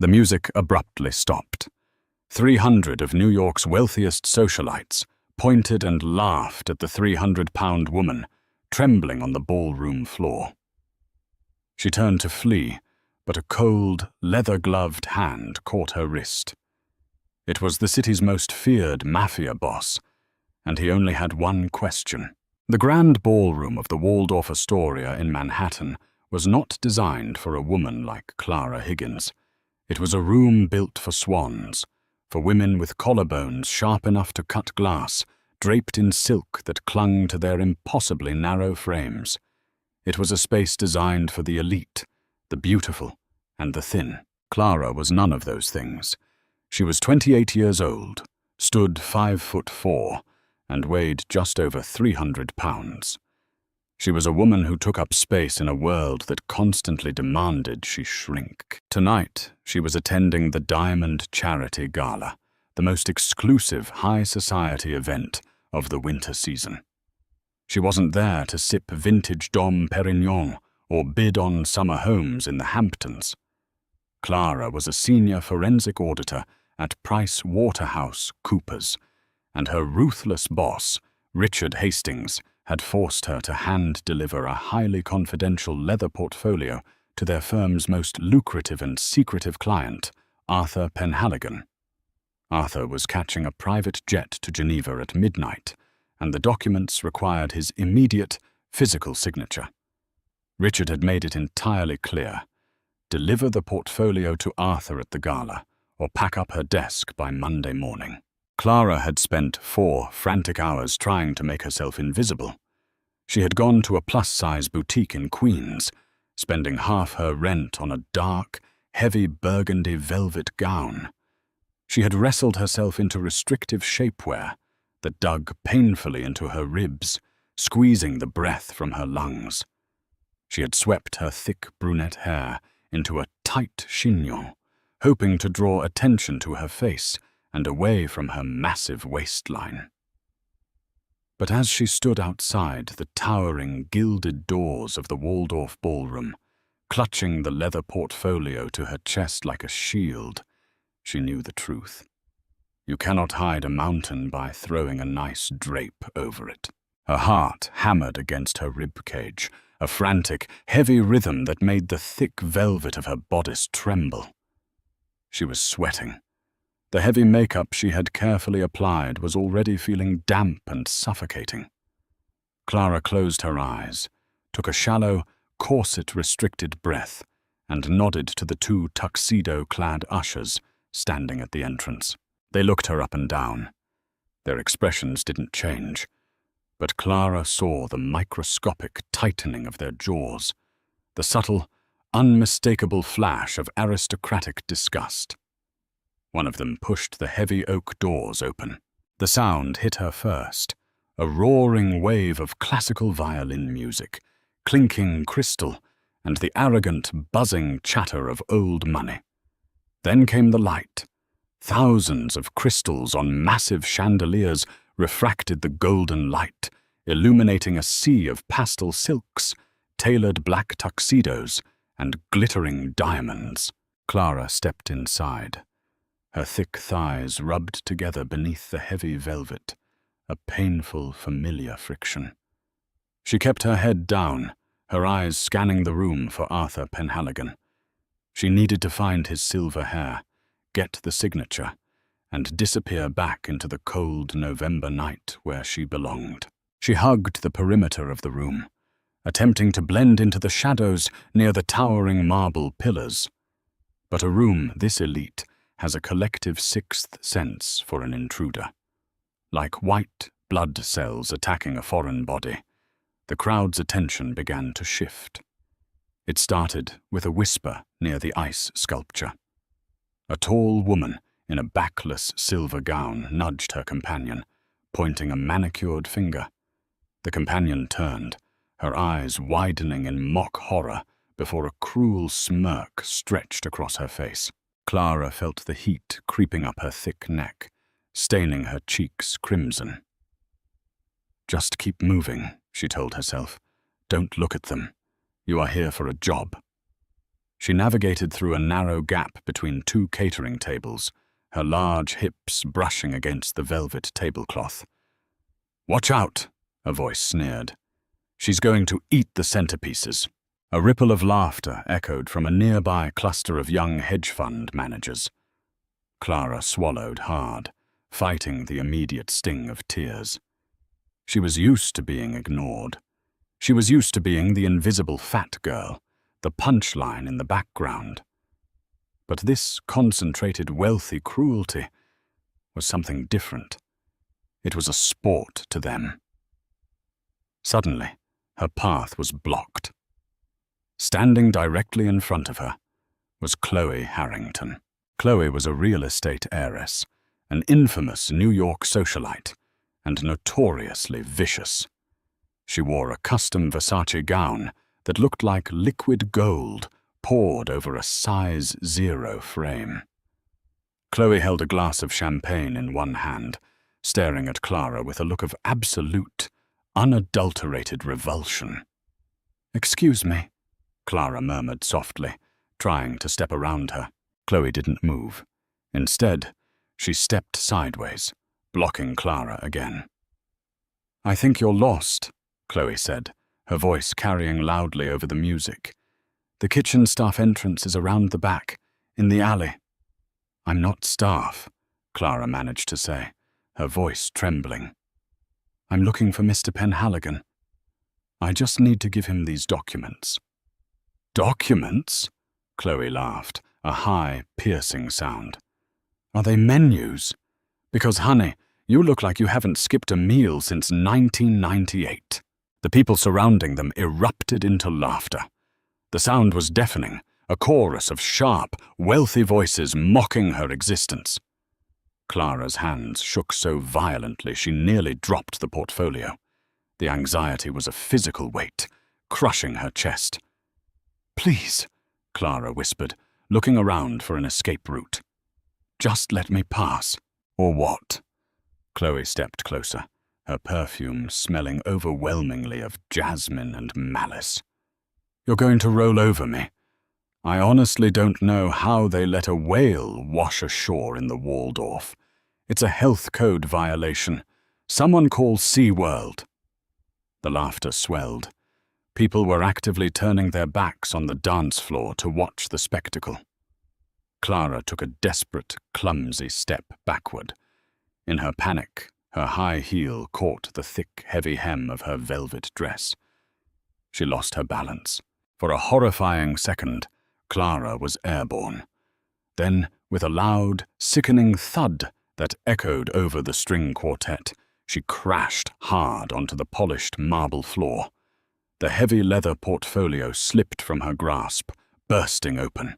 The music abruptly stopped. 300 of New York's wealthiest socialites pointed and laughed at the 300-pound woman trembling on the ballroom floor. She turned to flee, but a cold, leather-gloved hand caught her wrist. It was the city's most feared mafia boss, and he only had one question. The grand ballroom of the Waldorf Astoria in Manhattan was not designed for a woman like Clara Higgins. It was a room built for swans, for women with collarbones sharp enough to cut glass, draped in silk that clung to their impossibly narrow frames. It was a space designed for the elite, the beautiful, and the thin. Clara was none of those things. She was 28 years old, stood 5'4", and weighed just over 300 pounds. She was a woman who took up space in a world that constantly demanded she shrink. Tonight, she was attending the Diamond Charity Gala, the most exclusive high society event of the winter season. She wasn't there to sip vintage Dom Perignon or bid on summer homes in the Hamptons. Clara was a senior forensic auditor at Price Waterhouse Coopers, and her ruthless boss, Richard Hastings, had forced her to hand-deliver a highly confidential leather portfolio to their firm's most lucrative and secretive client, Arthur Penhaligon. Arthur was catching a private jet to Geneva at midnight, and the documents required his immediate, physical signature. Richard had made it entirely clear: deliver the portfolio to Arthur at the gala, or pack up her desk by Monday morning. Clara had spent 4 frantic hours trying to make herself invisible. She had gone to a plus-size boutique in Queens, spending half her rent on a dark, heavy burgundy velvet gown. She had wrestled herself into restrictive shapewear that dug painfully into her ribs, squeezing the breath from her lungs. She had swept her thick brunette hair into a tight chignon, hoping to draw attention to her face and away from her massive waistline. But as she stood outside the towering, gilded doors of the Waldorf Ballroom, clutching the leather portfolio to her chest like a shield, she knew the truth. You cannot hide a mountain by throwing a nice drape over it. Her heart hammered against her ribcage, a frantic, heavy rhythm that made the thick velvet of her bodice tremble. She was sweating. The heavy makeup she had carefully applied was already feeling damp and suffocating. Clara closed her eyes, took a shallow, corset-restricted breath, and nodded to the 2 tuxedo-clad ushers standing at the entrance. They looked her up and down. Their expressions didn't change, but Clara saw the microscopic tightening of their jaws, the subtle, unmistakable flash of aristocratic disgust. One of them pushed the heavy oak doors open. The sound hit her first, a roaring wave of classical violin music, clinking crystal, and the arrogant, buzzing chatter of old money. Then came the light. Thousands of crystals on massive chandeliers refracted the golden light, illuminating a sea of pastel silks, tailored black tuxedos, and glittering diamonds. Clara stepped inside. Her thick thighs rubbed together beneath the heavy velvet, a painful, familiar friction. She kept her head down, her eyes scanning the room for Arthur Penhaligon. She needed to find his silver hair, get the signature, and disappear back into the cold November night where she belonged. She hugged the perimeter of the room, attempting to blend into the shadows near the towering marble pillars. But a room this elite has a collective sixth sense for an intruder. Like white blood cells attacking a foreign body, the crowd's attention began to shift. It started with a whisper near the ice sculpture. A tall woman in a backless silver gown nudged her companion, pointing a manicured finger. The companion turned, her eyes widening in mock horror before a cruel smirk stretched across her face. Clara felt the heat creeping up her thick neck, staining her cheeks crimson. "Just keep moving," she told herself. "Don't look at them. You are here for a job." She navigated through a narrow gap between two catering tables, her large hips brushing against the velvet tablecloth. "Watch out," a voice sneered. "She's going to eat the centerpieces." A ripple of laughter echoed from a nearby cluster of young hedge fund managers. Clara swallowed hard, fighting the immediate sting of tears. She was used to being ignored. She was used to being the invisible fat girl, the punchline in the background. But this concentrated, wealthy cruelty was something different. It was a sport to them. Suddenly, her path was blocked. Standing directly in front of her was Chloe Harrington. Chloe was a real estate heiress, an infamous New York socialite, and notoriously vicious. She wore a custom Versace gown that looked like liquid gold poured over a size 0 frame. Chloe held a glass of champagne in one hand, staring at Clara with a look of absolute, unadulterated revulsion. "Excuse me," Clara murmured softly, trying to step around her. Chloe didn't move. Instead, she stepped sideways, blocking Clara again. "I think you're lost," Chloe said, her voice carrying loudly over the music. "The kitchen staff entrance is around the back, in the alley." "I'm not staff," Clara managed to say, her voice trembling. "I'm looking for Mr. Penhaligon. I just need to give him these documents." "Documents?" Chloe laughed, a high, piercing sound. "Are they menus? Because, honey, you look like you haven't skipped a meal since 1998. The people surrounding them erupted into laughter. The sound was deafening, a chorus of sharp, wealthy voices mocking her existence. Clara's hands shook so violently she nearly dropped the portfolio. The anxiety was a physical weight, crushing her chest. "Please," Clara whispered, looking around for an escape route. "Just let me pass." "Or what?" Chloe stepped closer, her perfume smelling overwhelmingly of jasmine and malice. "You're going to roll over me. I honestly don't know how they let a whale wash ashore in the Waldorf. It's a health code violation. Someone call SeaWorld." The laughter swelled. People were actively turning their backs on the dance floor to watch the spectacle. Clara took a desperate, clumsy step backward. In her panic, her high heel caught the thick, heavy hem of her velvet dress. She lost her balance. For a horrifying second, Clara was airborne. Then, with a loud, sickening thud that echoed over the string quartet, she crashed hard onto the polished marble floor. The heavy leather portfolio slipped from her grasp, bursting open.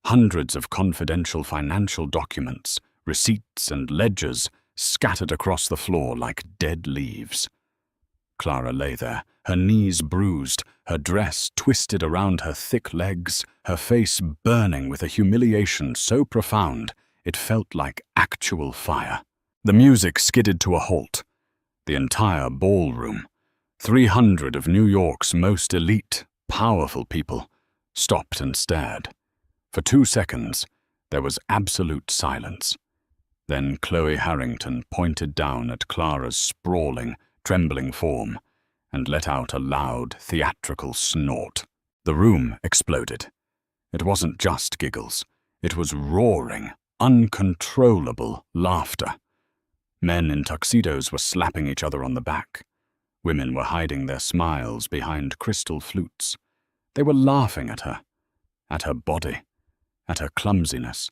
Hundreds of confidential financial documents, receipts and ledgers scattered across the floor like dead leaves. Clara lay there, her knees bruised, her dress twisted around her thick legs, her face burning with a humiliation so profound it felt like actual fire. The music skidded to a halt. The entire ballroom, 300 of New York's most elite, powerful people, stopped and stared. For 2 seconds, there was absolute silence. Then Chloe Harrington pointed down at Clara's sprawling, trembling form and let out a loud, theatrical snort. The room exploded. It wasn't just giggles. It was roaring, uncontrollable laughter. Men in tuxedos were slapping each other on the back. Women were hiding their smiles behind crystal flutes. They were laughing at her body, at her clumsiness,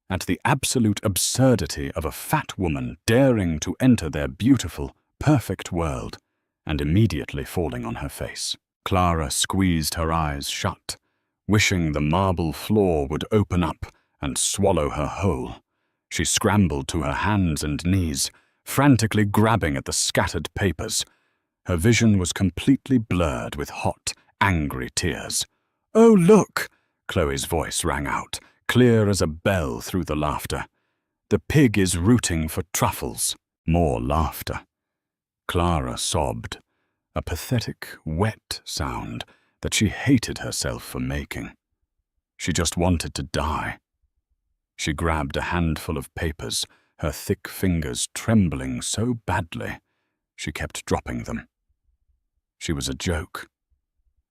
at the absolute absurdity of a fat woman daring to enter their beautiful, perfect world and immediately falling on her face. Clara squeezed her eyes shut, wishing the marble floor would open up and swallow her whole. She scrambled to her hands and knees, frantically grabbing at the scattered papers. Her vision was completely blurred with hot, angry tears. "Oh, look!" Chloe's voice rang out, clear as a bell through the laughter. "The pig is rooting for truffles." More laughter. Clara sobbed, a pathetic, wet sound that she hated herself for making. She just wanted to die. She grabbed a handful of papers, her thick fingers trembling so badly, she kept dropping them. She was a joke.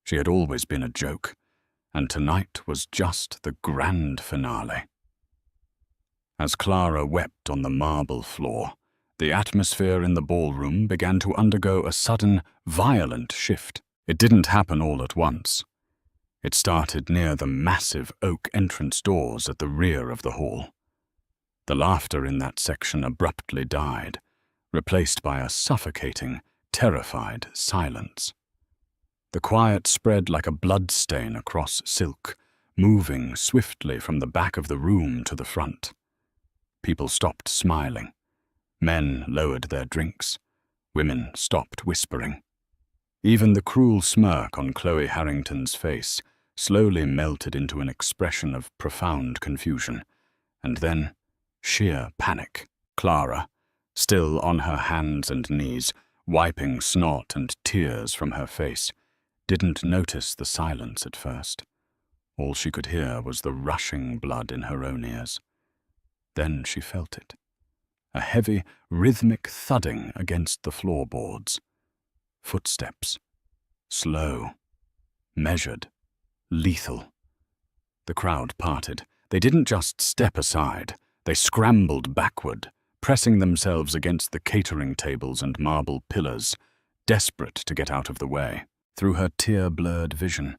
She had always been a joke, and tonight was just the grand finale. As Clara wept on the marble floor, the atmosphere in the ballroom began to undergo a sudden, violent shift. It didn't happen all at once. It started near the massive oak entrance doors at the rear of the hall. The laughter in that section abruptly died, replaced by a suffocating, terrified silence. The quiet spread like a bloodstain across silk, moving swiftly from the back of the room to the front. People stopped smiling. Men lowered their drinks. Women stopped whispering. Even the cruel smirk on Chloe Harrington's face slowly melted into an expression of profound confusion, and then sheer panic. Clara, still on her hands and knees, wiping snot and tears from her face, didn't notice the silence at first. All she could hear was the rushing blood in her own ears. Then she felt it. A heavy, rhythmic thudding against the floorboards. Footsteps. Slow. Measured. Lethal. The crowd parted. They didn't just step aside. They scrambled backward, pressing themselves against the catering tables and marble pillars, desperate to get out of the way. Through her tear-blurred vision,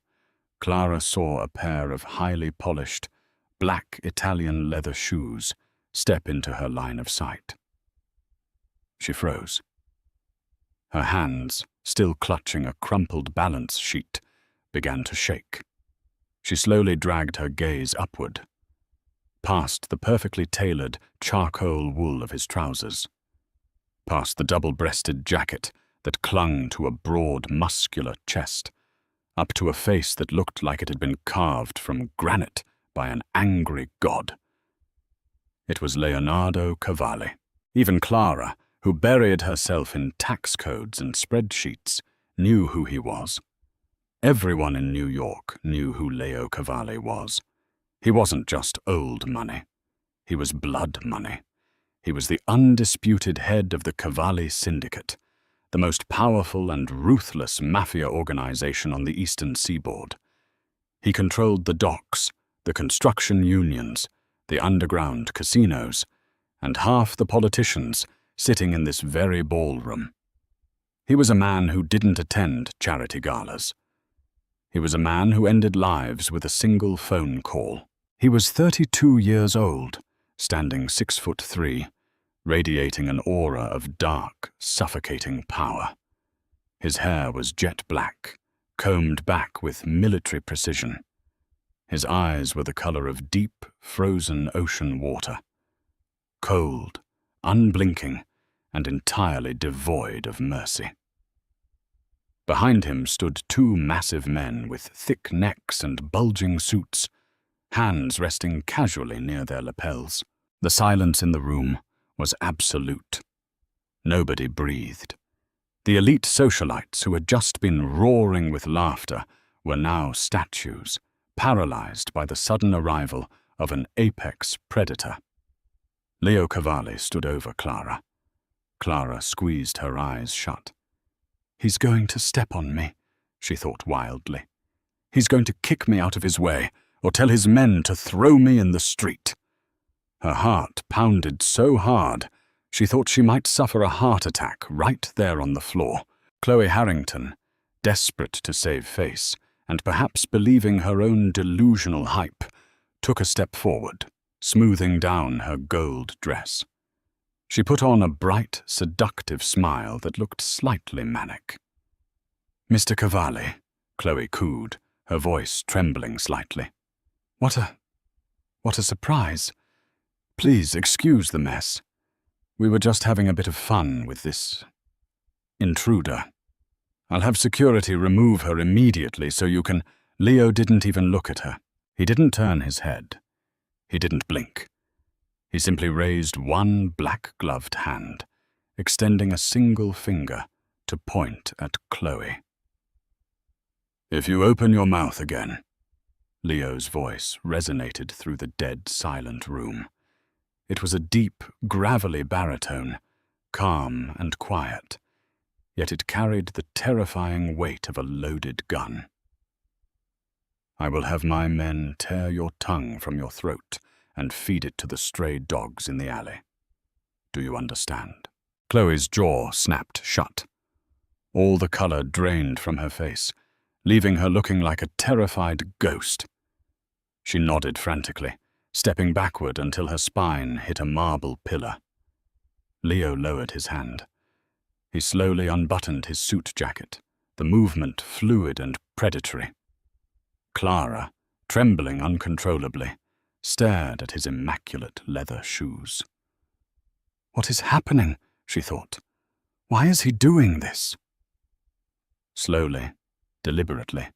Clara saw a pair of highly polished, black Italian leather shoes step into her line of sight. She froze. Her hands, still clutching a crumpled balance sheet, began to shake. She slowly dragged her gaze upward, past the perfectly tailored charcoal wool of his trousers, past the double-breasted jacket that clung to a broad, muscular chest, up to a face that looked like it had been carved from granite by an angry god. It was Leonardo Cavalli. Even Clara, who buried herself in tax codes and spreadsheets, knew who he was. Everyone in New York knew who Leo Cavalli was. He wasn't just old money. He was blood money. He was the undisputed head of the Cavalli Syndicate, the most powerful and ruthless mafia organization on the eastern seaboard. He controlled the docks, the construction unions, the underground casinos, and half the politicians sitting in this very ballroom. He was a man who didn't attend charity galas. He was a man who ended lives with a single phone call. He was 32 years old, standing 6'3", radiating an aura of dark, suffocating power. His hair was jet black, combed back with military precision. His eyes were the color of deep, frozen ocean water. Cold, unblinking, and entirely devoid of mercy. Behind him stood two massive men with thick necks and bulging suits, hands resting casually near their lapels. The silence in the room was absolute. Nobody breathed. The elite socialites who had just been roaring with laughter were now statues, paralyzed by the sudden arrival of an apex predator. Leo Cavalli stood over Clara. Clara squeezed her eyes shut. "He's going to step on me," she thought wildly. "He's going to kick me out of his way, or tell his men to throw me in the street." Her heart pounded so hard, she thought she might suffer a heart attack right there on the floor. Chloe Harrington, desperate to save face, and perhaps believing her own delusional hype, took a step forward, smoothing down her gold dress. She put on a bright, seductive smile that looked slightly manic. "Mr. Cavalli," Chloe cooed, her voice trembling slightly. What a surprise. Please excuse the mess. We were just having a bit of fun with this intruder. I'll have security remove her immediately so you can—" Leo didn't even look at her. He didn't turn his head. He didn't blink. He simply raised one black-gloved hand, extending a single finger to point at Chloe. "If you open your mouth again, Leo's voice resonated through the dead, silent room. It was a deep, gravelly baritone, calm and quiet, yet it carried the terrifying weight of a loaded gun. I will have my men tear your tongue from your throat and feed it to the stray dogs in the alley. Do you understand? Chloe's jaw snapped shut. All the color drained from her face, leaving her looking like a terrified ghost. She nodded frantically, stepping backward until her spine hit a marble pillar. Leo lowered his hand. He slowly unbuttoned his suit jacket, the movement fluid and predatory. Clara, trembling uncontrollably, stared at his immaculate leather shoes. What is happening? She thought. Why is he doing this? Slowly, deliberately,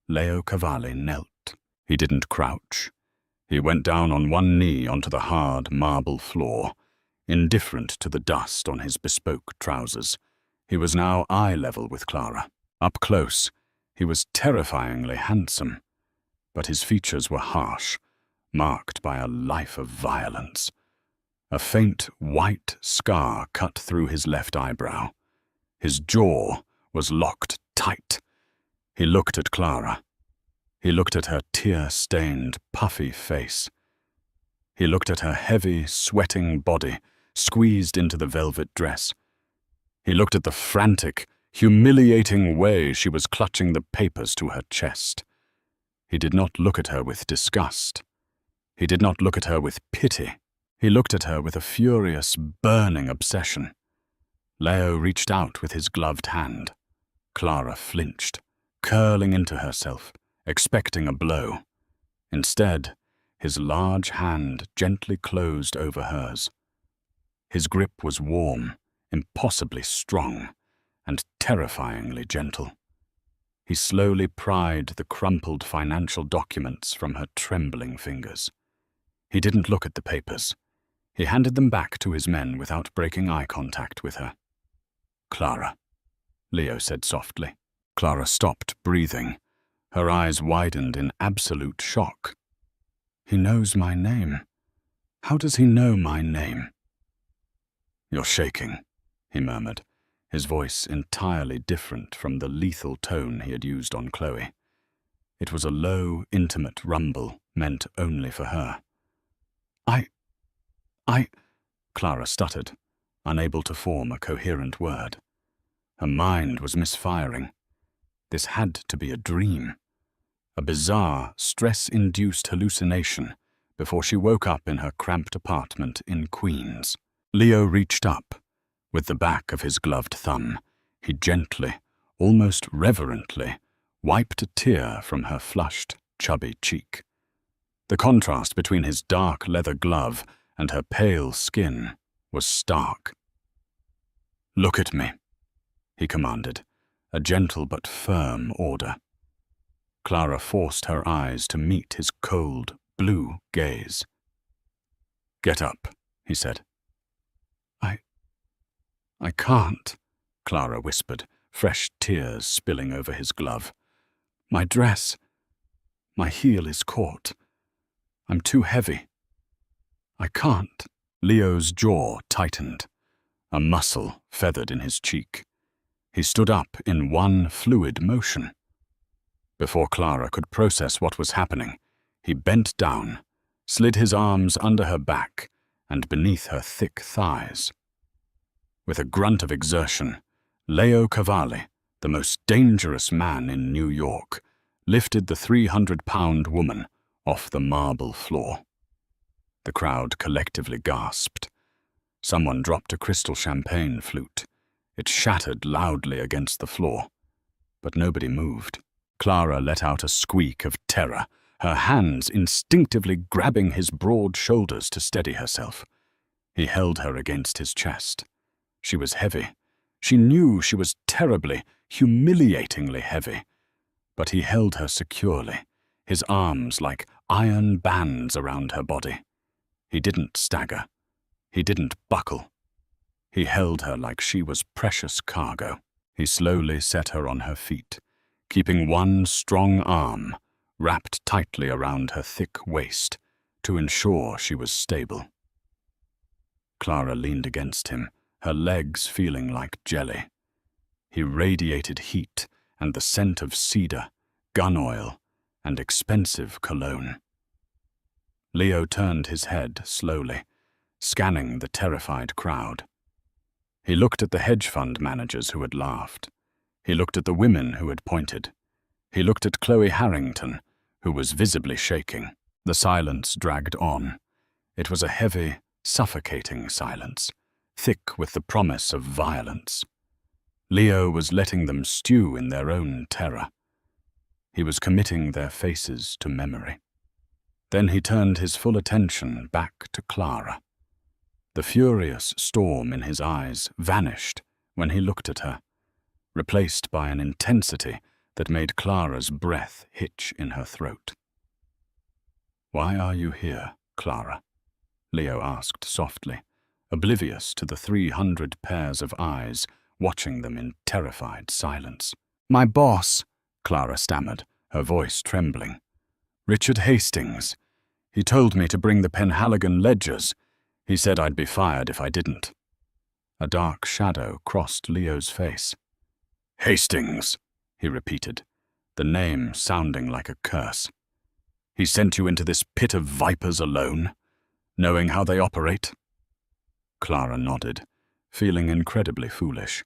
Leo Cavalli knelt. He didn't crouch. He went down on one knee onto the hard marble floor, indifferent to the dust on his bespoke trousers. He was now eye level with Clara. Up close, he was terrifyingly handsome, but his features were harsh, marked by a life of violence. A faint white scar cut through his left eyebrow. His jaw was locked tight. He looked at Clara. He looked at her tear-stained, puffy face. He looked at her heavy, sweating body squeezed into the velvet dress. He looked at the frantic, humiliating way she was clutching the papers to her chest. He did not look at her with disgust. He did not look at her with pity. He looked at her with a furious, burning obsession. Leo reached out with his gloved hand. Clara flinched, curling into herself, expecting a blow. Instead, his large hand gently closed over hers. His grip was warm, impossibly strong, and terrifyingly gentle. He slowly pried the crumpled financial documents from her trembling fingers. He didn't look at the papers. He handed them back to his men without breaking eye contact with her. Clara, Leo said softly. Clara stopped breathing. Her eyes widened in absolute shock. He knows my name. How does he know my name? You're shaking, he murmured, his voice entirely different from the lethal tone he had used on Chloe. It was a low, intimate rumble meant only for her. Clara stuttered, unable to form a coherent word. Her mind was misfiring. This had to be a dream, a bizarre, stress-induced hallucination before she woke up in her cramped apartment in Queens. Leo reached up. With the back of his gloved thumb, he gently, almost reverently, wiped a tear from her flushed, chubby cheek. The contrast between his dark leather glove and her pale skin was stark. Look at me, he commanded, a gentle but firm order. Clara forced her eyes to meet his cold, blue gaze. Get up, he said. I can't, Clara whispered, fresh tears spilling over his glove. My dress, my heel is caught. I'm too heavy. I can't. Leo's jaw tightened. A muscle feathered in his cheek. He stood up in one fluid motion. Before Clara could process what was happening, he bent down, slid his arms under her back and beneath her thick thighs. With a grunt of exertion, Leo Cavalli, the most dangerous man in New York, lifted the 300-pound woman off the marble floor. The crowd collectively gasped. Someone dropped a crystal champagne flute. It shattered loudly against the floor, but nobody moved. Clara let out a squeak of terror, her hands instinctively grabbing his broad shoulders to steady herself. He held her against his chest. She was heavy. She knew she was terribly, humiliatingly heavy. But he held her securely, his arms like iron bands around her body. He didn't stagger. He didn't buckle. He held her like she was precious cargo. He slowly set her on her feet, keeping one strong arm wrapped tightly around her thick waist to ensure she was stable. Clara leaned against him, her legs feeling like jelly. He radiated heat and the scent of cedar, gun oil, and expensive cologne. Leo turned his head slowly, scanning the terrified crowd. He looked at the hedge fund managers who had laughed. He looked at the women who had pointed. He looked at Chloe Harrington, who was visibly shaking. The silence dragged on. It was a heavy, suffocating silence, thick with the promise of violence. Leo was letting them stew in their own terror. He was committing their faces to memory. Then he turned his full attention back to Clara. The furious storm in his eyes vanished when he looked at her, replaced by an intensity that made Clara's breath hitch in her throat. "Why are you here, Clara?" Leo asked softly, oblivious to the 300 pairs of eyes watching them in terrified silence. "My boss," Clara stammered, her voice trembling. "Richard Hastings. He told me to bring the Penhaligon ledgers. He said I'd be fired if I didn't." A dark shadow crossed Leo's face. "Hastings," he repeated, the name sounding like a curse. "He sent you into this pit of vipers alone, knowing how they operate?" Clara nodded, feeling incredibly foolish.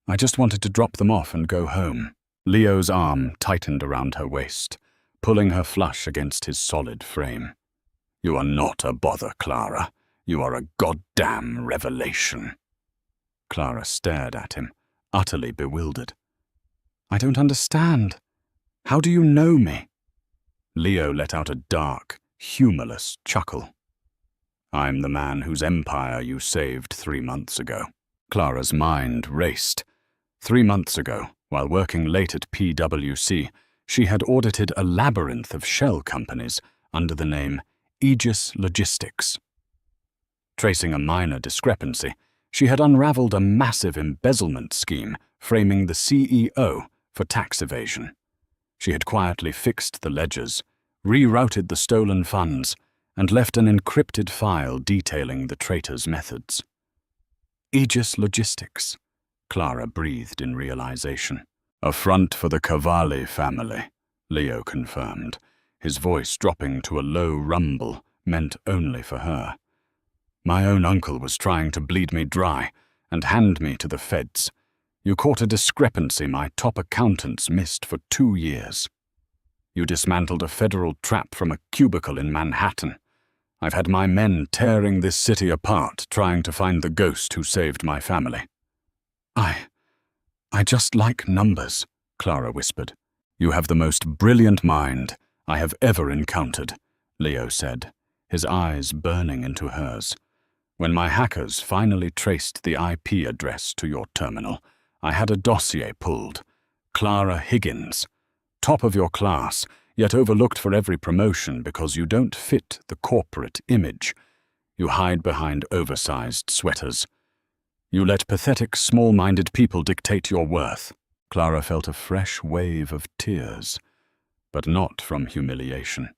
"I just wanted to drop them off and go home." Leo's arm tightened around her waist, pulling her flush against his solid frame. "You are not a bother, Clara. You are a goddamn revelation." Clara stared at him, utterly bewildered. "I don't understand. How do you know me?" Leo let out a dark, humorless chuckle. "I'm the man whose empire you saved 3 months ago." Clara's mind raced. 3 months ago, while working late at PwC, she had audited a labyrinth of shell companies under the name Aegis Logistics. Tracing a minor discrepancy, she had unraveled a massive embezzlement scheme framing the CEO for tax evasion. She had quietly fixed the ledgers, rerouted the stolen funds, and left an encrypted file detailing the traitor's methods. Aegis Logistics, Clara breathed in realization. "A front for the Cavalli family," Leo confirmed, his voice dropping to a low rumble meant only for her. "My own uncle was trying to bleed me dry and hand me to the feds. You caught a discrepancy my top accountants missed for 2 years. You dismantled a federal trap from a cubicle in Manhattan. I've had my men tearing this city apart trying to find the ghost who saved my family." I just like numbers," Clara whispered. "You have the most brilliant mind I have ever encountered," Leo said, his eyes burning into hers. "When my hackers finally traced the IP address to your terminal, I had a dossier pulled. Clara Higgins. Top of your class, yet overlooked for every promotion because you don't fit the corporate image. You hide behind oversized sweaters. You let pathetic, small-minded people dictate your worth." Clara felt a fresh wave of tears, but not from humiliation.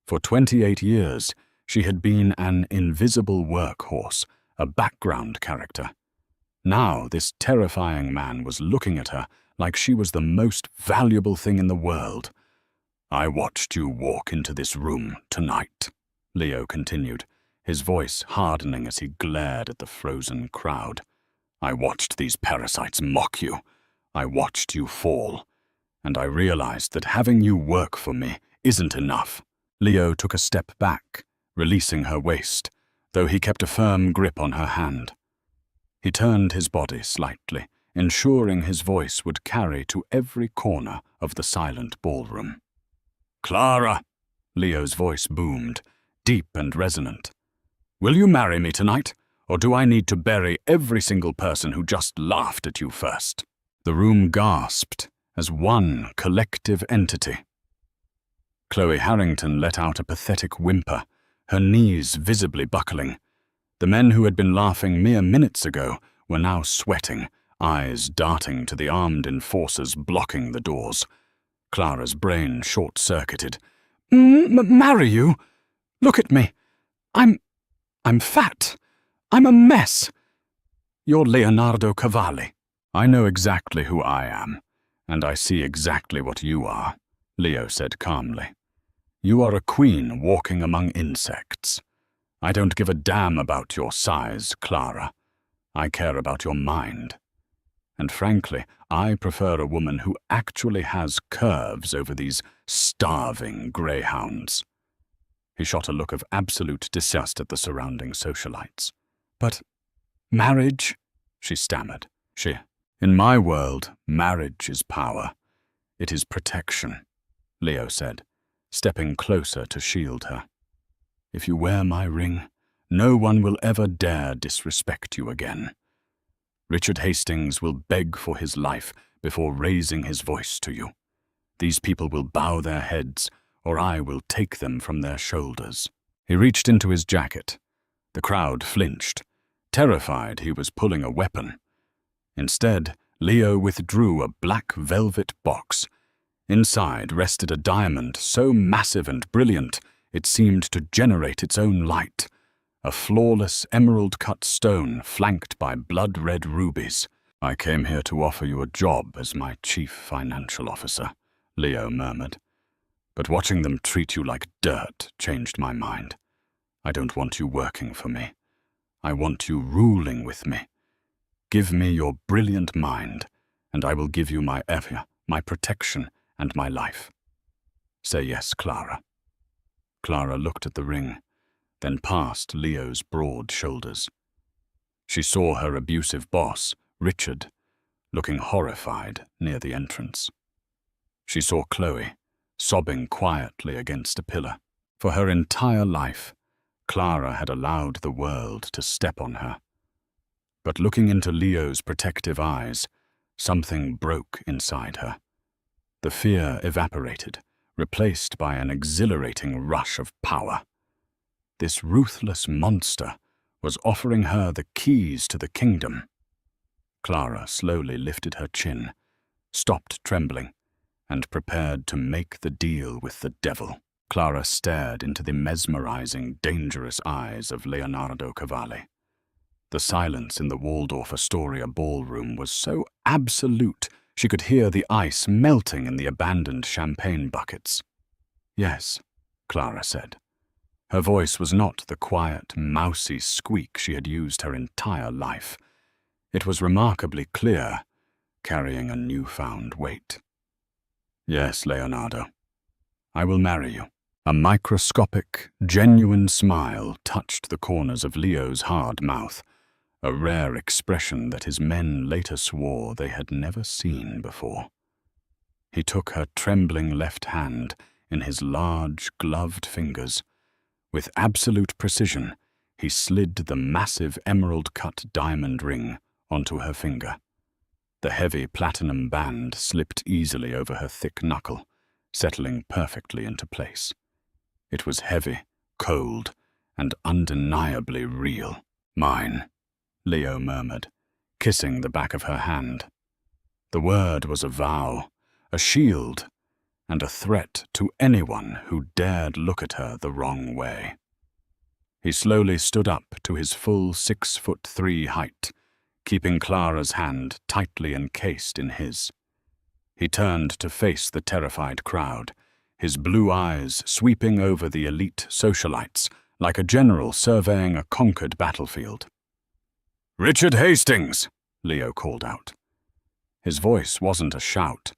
For 28 years, she had been an invisible workhorse, a background character. Now this terrifying man was looking at her like she was the most valuable thing in the world. "I watched you walk into this room tonight," Leo continued, his voice hardening as he glared at the frozen crowd. "I watched these parasites mock you. I watched you fall. And I realized that having you work for me isn't enough." Leo took a step back, releasing her waist, though he kept a firm grip on her hand. He turned his body slightly, ensuring his voice would carry to every corner of the silent ballroom. "Clara!" Leo's voice boomed, deep and resonant. "Will you marry me tonight, or do I need to bury every single person who just laughed at you first?" The room gasped as one collective entity. Chloe Harrington let out a pathetic whimper, her knees visibly buckling. The men who had been laughing mere minutes ago were now sweating, eyes darting to the armed enforcers blocking the doors. Clara's brain short-circuited. Marry you? Look at me. I'm fat. I'm a mess. You're Leonardo Cavalli. I know exactly who I am, and I see exactly what you are, Leo said calmly. You are a queen walking among insects. I don't give a damn about your size, Clara. I care about your mind. And frankly, I prefer a woman who actually has curves over these starving greyhounds. He shot a look of absolute disgust at the surrounding socialites. But marriage? She stammered. In my world, marriage is power. It is protection, Leo said, stepping closer to shield her. If you wear my ring, no one will ever dare disrespect you again. Richard Hastings will beg for his life before raising his voice to you. These people will bow their heads, or I will take them from their shoulders. He reached into his jacket. The crowd flinched, terrified he was pulling a weapon. Instead, Leo withdrew a black velvet box. Inside rested a diamond so massive and brilliant it seemed to generate its own light. A flawless emerald-cut stone flanked by blood-red rubies. I came here to offer you a job as my chief financial officer, Leo murmured. But watching them treat you like dirt changed my mind. I don't want you working for me. I want you ruling with me. Give me your brilliant mind, and I will give you my protection, and my life. Say yes, Clara. Clara looked at the ring, then past Leo's broad shoulders. She saw her abusive boss, Richard, looking horrified near the entrance. She saw Chloe, sobbing quietly against a pillar. For her entire life, Clara had allowed the world to step on her. But looking into Leo's protective eyes, something broke inside her. The fear evaporated, replaced by an exhilarating rush of power. This ruthless monster was offering her the keys to the kingdom. Clara slowly lifted her chin, stopped trembling, and prepared to make the deal with the devil. Clara stared into the mesmerizing, dangerous eyes of Leonardo Cavalli. The silence in the Waldorf Astoria ballroom was so absolute she could hear the ice melting in the abandoned champagne buckets. Yes, Clara said. Her voice was not the quiet, mousy squeak she had used her entire life. It was remarkably clear, carrying a newfound weight. Yes, Leonardo. I will marry you. A microscopic, genuine smile touched the corners of Leo's hard mouth, a rare expression that his men later swore they had never seen before. He took her trembling left hand in his large, gloved fingers. With absolute precision, he slid the massive emerald-cut diamond ring onto her finger. The heavy platinum band slipped easily over her thick knuckle, settling perfectly into place. It was heavy, cold, and undeniably real. Mine, Leo murmured, kissing the back of her hand. The word was a vow, a shield, and a threat to anyone who dared look at her the wrong way. He slowly stood up to his full 6'3" height, keeping Clara's hand tightly encased in his. He turned to face the terrified crowd, his blue eyes sweeping over the elite socialites like a general surveying a conquered battlefield. "Richard Hastings!" Leo called out. His voice wasn't a shout,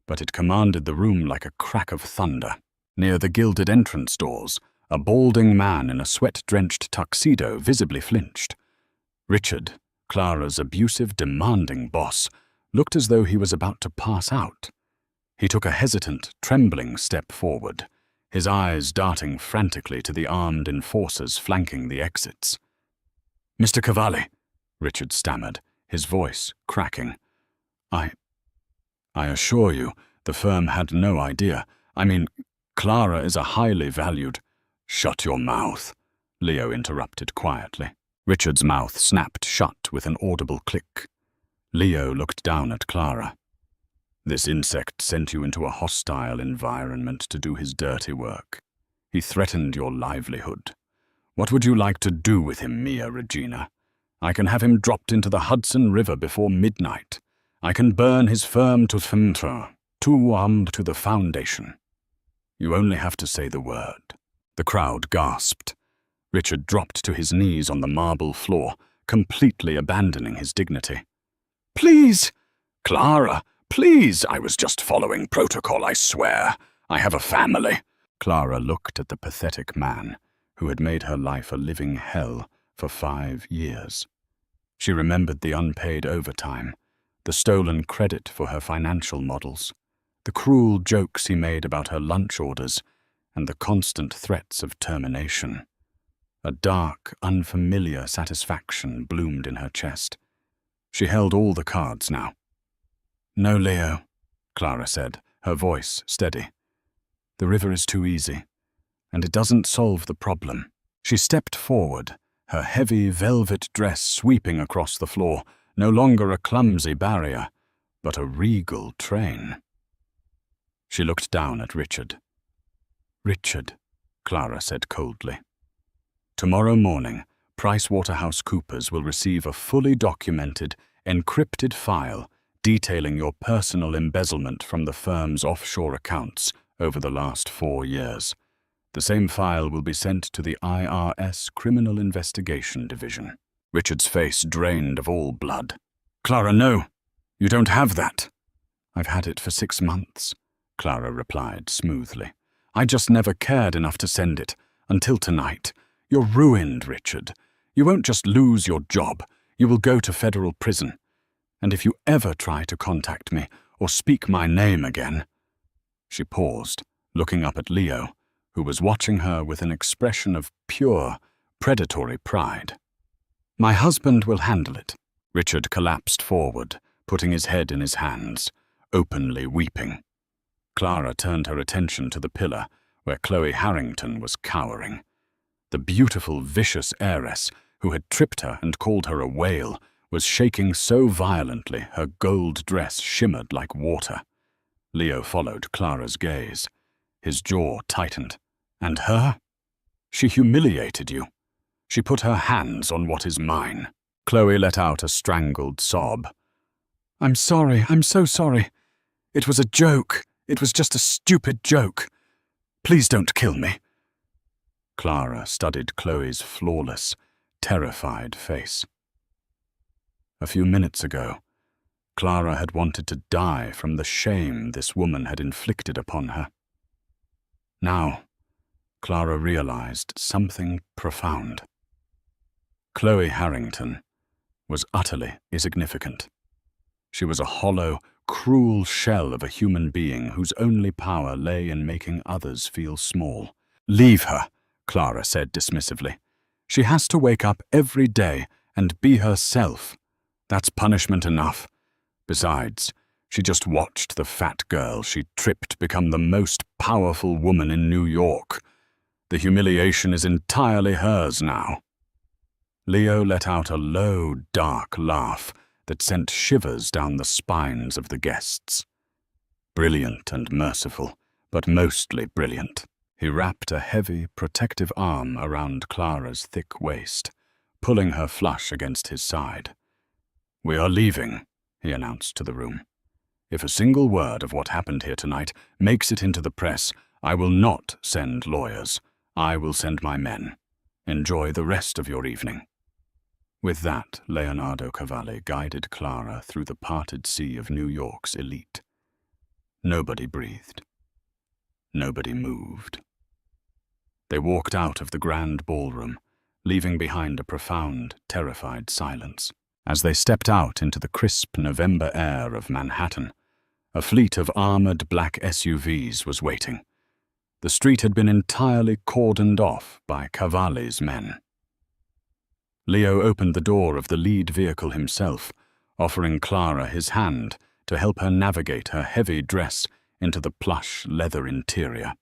but it commanded the room like a crack of thunder. Near the gilded entrance doors, a balding man in a sweat-drenched tuxedo visibly flinched. Richard, Clara's abusive, demanding boss, looked as though he was about to pass out. He took a hesitant, trembling step forward, his eyes darting frantically to the armed enforcers flanking the exits. "Mr. Cavalli," Richard stammered, his voice cracking. I assure you, the firm had no idea. I mean, Clara is a highly valued—" "Shut your mouth," Leo interrupted quietly. Richard's mouth snapped shut with an audible click. Leo looked down at Clara. This insect sent you into a hostile environment to do his dirty work. He threatened your livelihood. What would you like to do with him, Mia Regina? I can have him dropped into the Hudson River before midnight. I can burn his firm to the foundation. You only have to say the word. The crowd gasped. Richard dropped to his knees on the marble floor, completely abandoning his dignity. Please! Clara, please! I was just following protocol, I swear. I have a family. Clara looked at the pathetic man who had made her life a living hell for 5 years. She remembered the unpaid overtime, the stolen credit for her financial models, the cruel jokes he made about her lunch orders, and the constant threats of termination. A dark, unfamiliar satisfaction bloomed in her chest. She held all the cards now. No, Leo, Clara said, her voice steady. The river is too easy, and it doesn't solve the problem. She stepped forward, her heavy velvet dress sweeping across the floor, no longer a clumsy barrier, but a regal train. She looked down at Richard. Richard, Clara said coldly. Tomorrow morning, PricewaterhouseCoopers will receive a fully documented, encrypted file detailing your personal embezzlement from the firm's offshore accounts over the last 4 years. The same file will be sent to the IRS Criminal Investigation Division. Richard's face drained of all blood. Clara, no, you don't have that. I've had it for 6 months, Clara replied smoothly. I just never cared enough to send it, until tonight. You're ruined, Richard. You won't just lose your job, you will go to federal prison. And if you ever try to contact me or speak my name again... She paused, looking up at Leo, who was watching her with an expression of pure, predatory pride. My husband will handle it. Richard collapsed forward, putting his head in his hands, openly weeping. Clara turned her attention to the pillar where Chloe Harrington was cowering. The beautiful, vicious heiress who had tripped her and called her a whale was shaking so violently her gold dress shimmered like water. Leo followed Clara's gaze. His jaw tightened. And her? She humiliated you. She put her hands on what is mine. Chloe let out a strangled sob. I'm sorry, I'm so sorry. It was a joke. It was just a stupid joke. Please don't kill me. Clara studied Chloe's flawless, terrified face. A few minutes ago, Clara had wanted to die from the shame this woman had inflicted upon her. Now, Clara realized something profound. Chloe Harrington was utterly insignificant. She was a hollow, cruel shell of a human being whose only power lay in making others feel small. Leave her, Clara said dismissively. She has to wake up every day and be herself. That's punishment enough. Besides, she just watched the fat girl she tripped become the most powerful woman in New York. The humiliation is entirely hers now. Leo let out a low, dark laugh that sent shivers down the spines of the guests. Brilliant and merciful, but mostly brilliant. He wrapped a heavy, protective arm around Clara's thick waist, pulling her flush against his side. We are leaving, he announced to the room. If a single word of what happened here tonight makes it into the press, I will not send lawyers. I will send my men. Enjoy the rest of your evening. With that, Leonardo Cavalli guided Clara through the parted sea of New York's elite. Nobody breathed. Nobody moved. They walked out of the grand ballroom, leaving behind a profound, terrified silence. As they stepped out into the crisp November air of Manhattan, a fleet of armored black SUVs was waiting. The street had been entirely cordoned off by Cavalli's men. Leo opened the door of the lead vehicle himself, offering Clara his hand to help her navigate her heavy dress into the plush leather interior.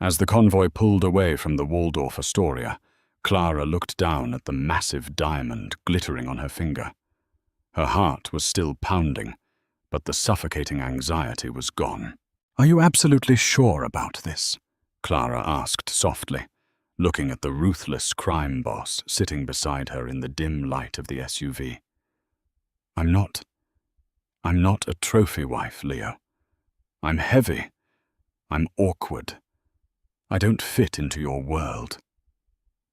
As the convoy pulled away from the Waldorf Astoria, Clara looked down at the massive diamond glittering on her finger. Her heart was still pounding, but the suffocating anxiety was gone. "Are you absolutely sure about this?" Clara asked softly, looking at the ruthless crime boss sitting beside her in the dim light of the SUV. I'm not a trophy wife, Leo. I'm heavy. I'm awkward. I don't fit into your world."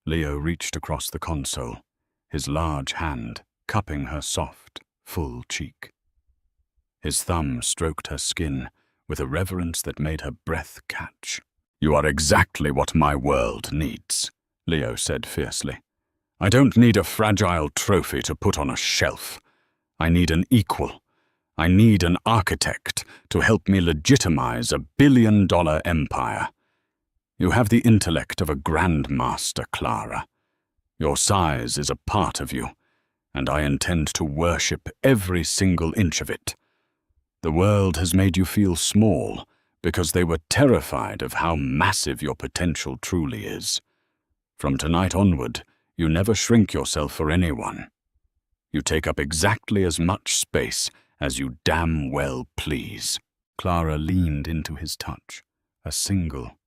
Leo reached across the console, his large hand cupping her soft, full cheek. His thumb stroked her skin with a reverence that made her breath catch. "You are exactly what my world needs," Leo said fiercely. "I don't need a fragile trophy to put on a shelf. I need an equal. I need an architect to help me legitimize a billion-dollar empire. You have the intellect of a grandmaster, Clara. Your size is a part of you, and I intend to worship every single inch of it. The world has made you feel small because they were terrified of how massive your potential truly is. From tonight onward, you never shrink yourself for anyone. You take up exactly as much space as you damn well please." Clara leaned into his touch, a single,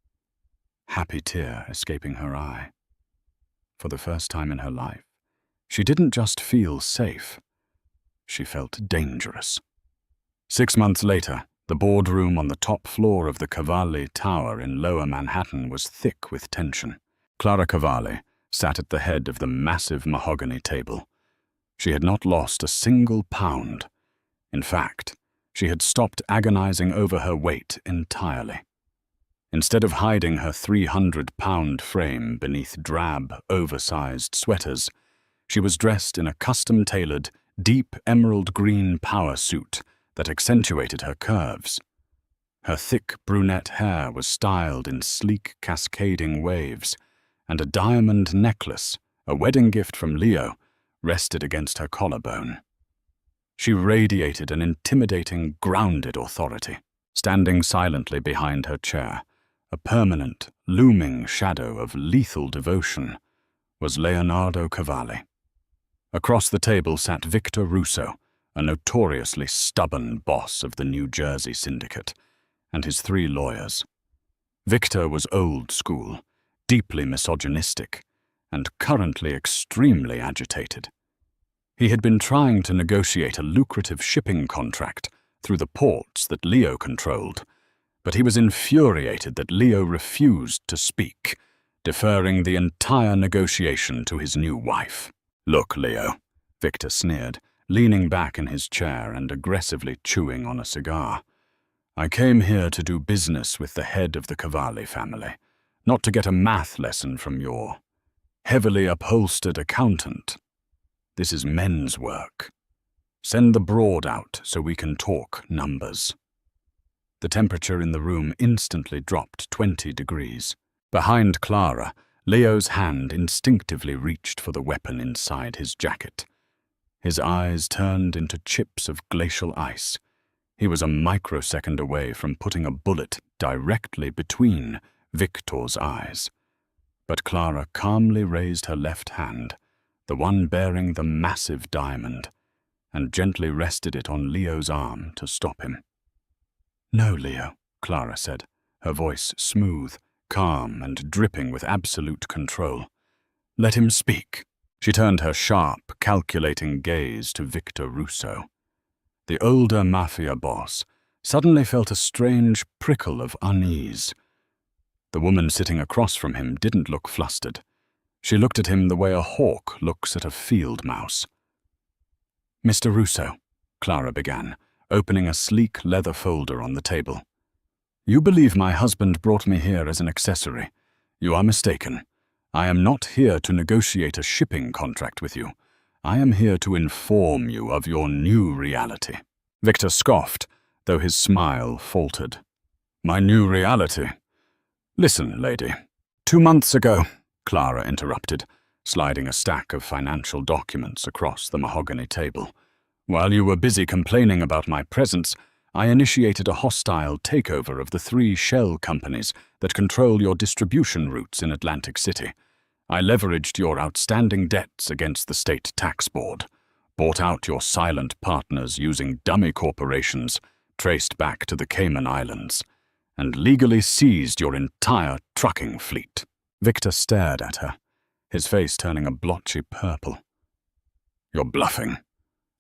happy tear escaping her eye. For the first time in her life, she didn't just feel safe, she felt dangerous. 6 months later, the boardroom on the top floor of the Cavalli Tower in Lower Manhattan was thick with tension. Clara Cavalli sat at the head of the massive mahogany table. She had not lost a single pound. In fact, she had stopped agonizing over her weight entirely. Instead of hiding her 300-pound frame beneath drab, oversized sweaters, she was dressed in a custom-tailored, deep emerald green power suit that accentuated her curves. Her thick brunette hair was styled in sleek, cascading waves, and a diamond necklace, a wedding gift from Leo, rested against her collarbone. She radiated an intimidating, grounded authority. Standing silently behind her chair, a permanent, looming shadow of lethal devotion, was Leonardo Cavalli. Across the table sat Victor Russo, a notoriously stubborn boss of the New Jersey syndicate, and his 3 lawyers. Victor was old school, deeply misogynistic, and currently extremely agitated. He had been trying to negotiate a lucrative shipping contract through the ports that Leo controlled, but he was infuriated that Leo refused to speak, deferring the entire negotiation to his new wife. "Look, Leo," Victor sneered, leaning back in his chair and aggressively chewing on a cigar. "I came here to do business with the head of the Cavalli family, not to get a math lesson from your heavily upholstered accountant. This is men's work. Send the broad out so we can talk numbers." The temperature in the room instantly dropped 20 degrees. Behind Clara, Leo's hand instinctively reached for the weapon inside his jacket. His eyes turned into chips of glacial ice. He was a microsecond away from putting a bullet directly between Victor's eyes. But Clara calmly raised her left hand, the one bearing the massive diamond, and gently rested it on Leo's arm to stop him. "No, Leo," Clara said, her voice smooth, calm, and dripping with absolute control. "Let him speak." She turned her sharp, calculating gaze to Victor Russo. The older mafia boss suddenly felt a strange prickle of unease. The woman sitting across from him didn't look flustered. She looked at him the way a hawk looks at a field mouse. "Mr. Russo," Clara began, opening a sleek leather folder on the table. "You believe my husband brought me here as an accessory. You are mistaken. I am not here to negotiate a shipping contract with you. I am here to inform you of your new reality." Victor scoffed, though his smile faltered. "My new reality? Listen, lady." 2 months ago, Clara interrupted, sliding a stack of financial documents across the mahogany table. "While you were busy complaining about my presence, I initiated a hostile takeover of the 3 shell companies that control your distribution routes in Atlantic City. I leveraged your outstanding debts against the state tax board. bought out your silent partners using dummy corporations traced back to the Cayman Islands, and legally seized your entire trucking fleet. Victor stared at her, his face turning a blotchy purple. You're bluffing.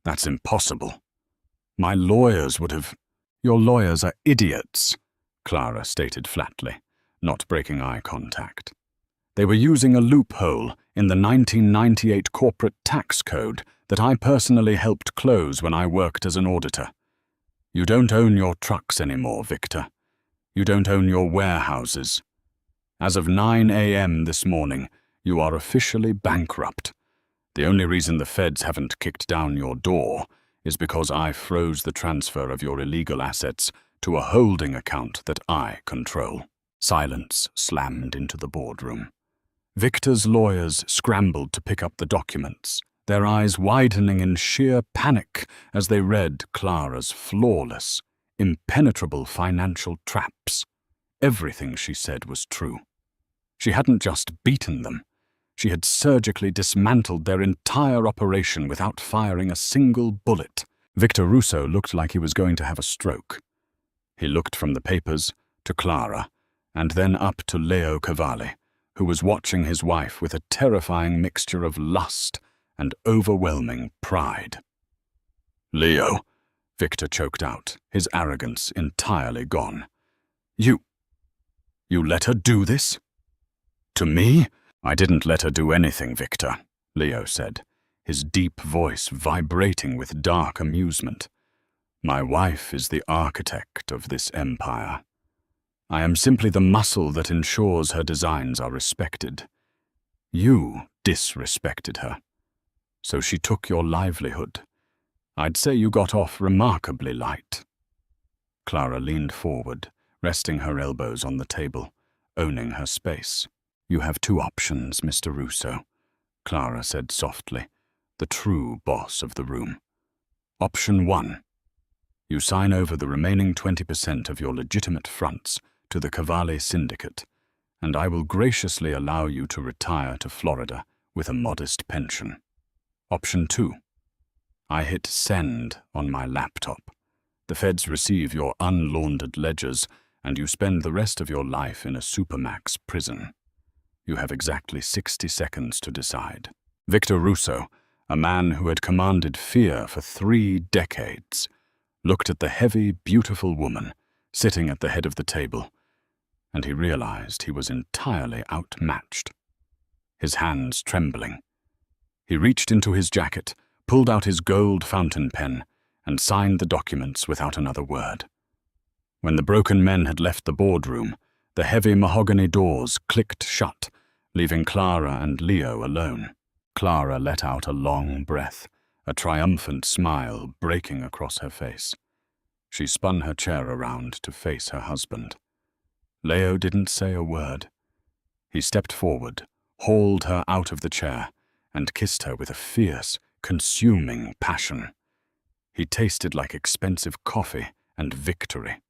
That's impossible. My lawyers would have— Your lawyers are idiots, Clara stated flatly, not breaking eye contact. They were using a loophole in the 1998 corporate tax code that I personally helped close when I worked as an auditor. You don't own your trucks anymore, Victor. You don't own your warehouses. As of 9 a.m. this morning, you are officially bankrupt. The only reason the feds haven't kicked down your door is because I froze the transfer of your illegal assets to a holding account that I control. Silence slammed into the boardroom. Victor's lawyers scrambled to pick up the documents, their eyes widening in sheer panic as they read Clara's flawless, impenetrable financial traps. Everything she said was true. She hadn't just beaten them. She had surgically dismantled their entire operation without firing a single bullet. Victor Russo looked like he was going to have a stroke. He looked from the papers to Clara, and then up to Leo Cavalli, who was watching his wife with a terrifying mixture of lust and overwhelming pride. Leo, Victor choked out, his arrogance entirely gone. You let her do this? To me? I didn't let her do anything, Victor, Leo said, his deep voice vibrating with dark amusement. My wife is the architect of this empire. I am simply the muscle that ensures her designs are respected. You disrespected her, so she took your livelihood. I'd say you got off remarkably light. Clara leaned forward, resting her elbows on the table, owning her space. You have two options, Mr. Russo, Clara said softly, the true boss of the room. Option 1. You sign over the remaining 20% of your legitimate fronts to the Cavalli Syndicate, and I will graciously allow you to retire to Florida with a modest pension. Option 2. I hit send on my laptop. The feds receive your unlaundered ledgers, and you spend the rest of your life in a supermax prison. You have exactly 60 seconds to decide. Victor Russo, a man who had commanded fear for 3 decades, looked at the heavy, beautiful woman sitting at the head of the table, and he realized he was entirely outmatched. His hands trembling. He reached into his jacket, pulled out his gold fountain pen, and signed the documents without another word. When the broken men had left the boardroom, the heavy mahogany doors clicked shut, leaving Clara and Leo alone. Clara let out a long breath, a triumphant smile breaking across her face. She spun her chair around to face her husband. Leo didn't say a word. He stepped forward, hauled her out of the chair, and kissed her with a fierce, consuming passion. He tasted like expensive coffee and victory.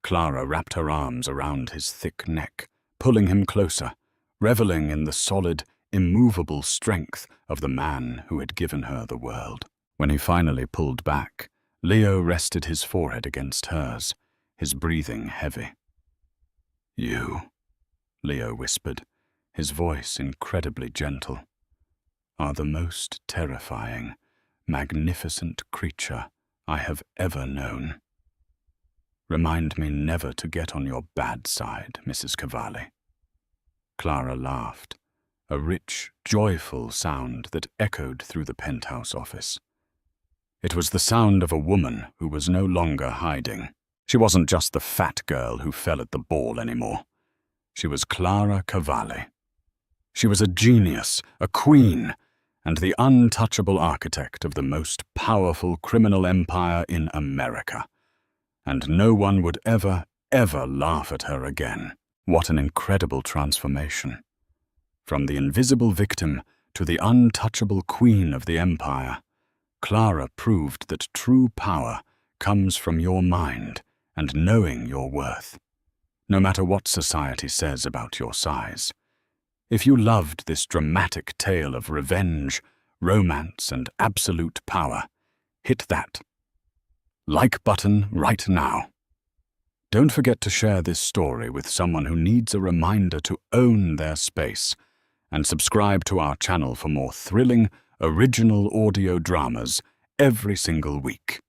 Clara wrapped her arms around his thick neck, pulling him closer, reveling in the solid, immovable strength of the man who had given her the world. When he finally pulled back, Leo rested his forehead against hers, his breathing heavy. You, Leo whispered, his voice incredibly gentle, are the most terrifying, magnificent creature I have ever known. Remind me never to get on your bad side, Mrs. Cavalli. Clara laughed, a rich, joyful sound that echoed through the penthouse office. It was the sound of a woman who was no longer hiding. She wasn't just the fat girl who fell at the ball anymore. She was Clara Cavalli. She was a genius, a queen, and the untouchable architect of the most powerful criminal empire in America. And no one would ever laugh at her again. What an incredible transformation. From the invisible victim to the untouchable queen of the empire, Clara proved that true power comes from your mind and knowing your worth, no matter what society says about your size. If you loved this dramatic tale of revenge, romance, and absolute power, hit that like button right now. Don't forget to share this story with someone who needs a reminder to own their space, and subscribe to our channel for more thrilling, original audio dramas every single week.